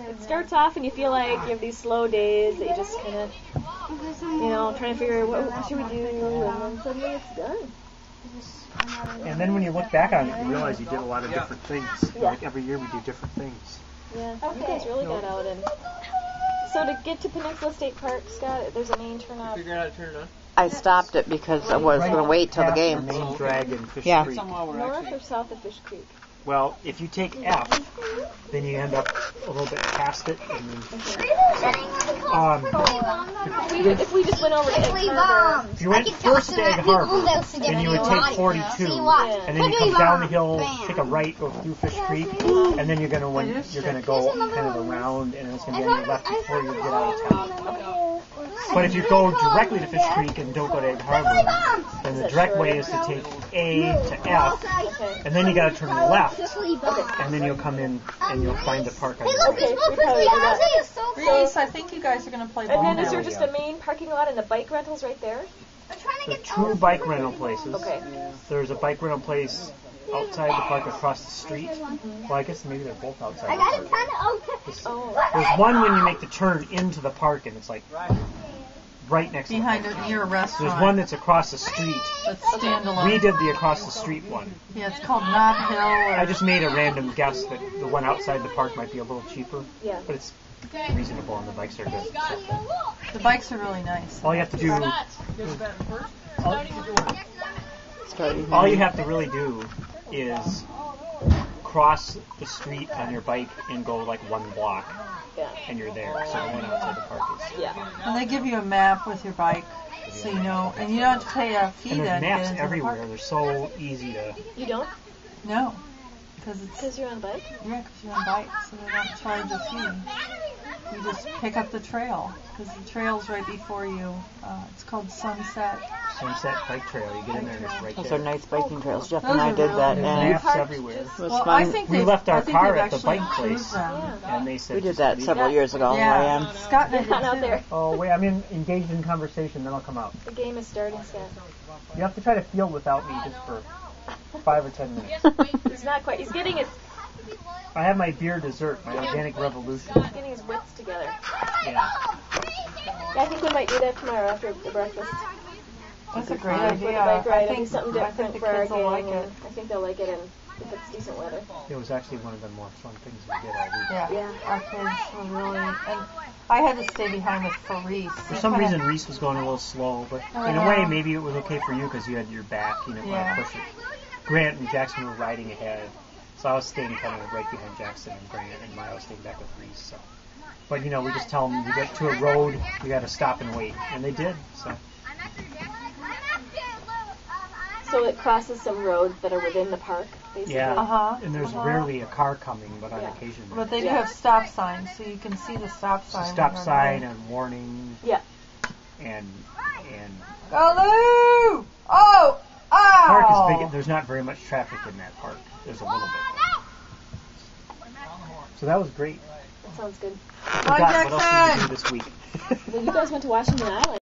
It starts off and you feel like you have these slow days that you just kind of, trying to figure out what should we do, and then suddenly it's done. And then when you look back on it, you realize you did a lot of different things. Yeah. Like every year we do different things. Yeah, you guys really got out. And so to get to Peninsula State Park, Scott, there's a main turnout. Figure out how to turn it on. I stopped it because I was going to wait till the game. Main drag and Fish Yeah. Creek. North or south of Fish Creek? Well, if you take F, then you end up a little bit past it. And then, If we just went over to Egg Harbor. if you went first to Egg Harbor, then you would take 42, and then you come down the hill, take a right, go through Fish Creek, and then you're gonna go kind of around, and it's gonna be on your left before you get out of town. But if you go directly to Fish Creek and don't go to Egg Harbor, then the direct way is to take A to F, and then you got to turn left, and then you'll come in and you'll find the park on your right. Okay, we probably do that. Reese, I think you guys are going to play ball. And then is there now. just a main parking lot and the bike rentals right there? There's 2 bike rental places. Okay. There's a bike rental place outside the park across the street. Well, I guess maybe they're both outside the park. There's one when you make the turn into the park, and it's like right next Behind to the it, park. near a restaurant. There's one that's across the street. That's standalone. We did the across the street one. Yeah, it's called Knott Hill. Or I just made a random guess that the one outside the park might be a little cheaper. Yeah. But it's reasonable and the bikes are good. the bikes are really nice. All you have to do, all you have to really do is cross the street on your bike and go like 1 block, and you're there. So the one outside the park is. Yeah. And they give you a map with your bike, so you know, and you don't have to pay a fee And then. there's to get maps into the everywhere. park. They're so easy to. You don't? No, because Because you're on a bike? you're on bike, so they don't charge a fee. You just pick up the trail, because the trail's right before you. It's called Sunset. Sunset Bike Trail. You get in there and it's right Those there. are nice biking trails. Jeff Those and I are did really that, good. and Maps Park everywhere. it was Well, fun. I think We they've- left our I think car they've at the actually bike place. improved them. And they said We did just that leave- several years ago. Yeah, Scott and I Not out did there. too. Oh wait, I'm engaged in conversation. Then I'll come out. The game is starting, Scott. You have to try to field without me just for 5 or 10 minutes. He's not quite. He's getting his I have my beer dessert, my organic revolution. wits together. Yeah. Yeah, I think we might do that tomorrow after the breakfast. That's a great For the idea. bike ride, I it'll be think something the different for our kids will gang. like And it. I think they'll like it, and if it's decent weather. It was actually one of the more fun things we did all week. Yeah, our kids were really, and I had to stay behind with Reese. For some reason, Reese was going a little slow, but in a way, maybe it was okay for you because you had your back, you didn't want to push it. Grant and Jackson were riding ahead, so I was staying kind of right behind Jackson and Grant, and Maya was staying back with Reese. So, but we just tell them you get to a road, you got to stop and wait, and they did. So it crosses some roads that are within the park, basically. Uh-huh. And there's rarely a car coming, but on occasion. But they do have stop signs, so you can see the stop sign. It's a stop when you're sign going. and warning. Yeah. And Go Lou! Oh! park Ow! is big. There's not very much traffic in that park. There's a little bit. So that was great. That sounds good. What else did we do this week? Well, you guys went to Washington Island.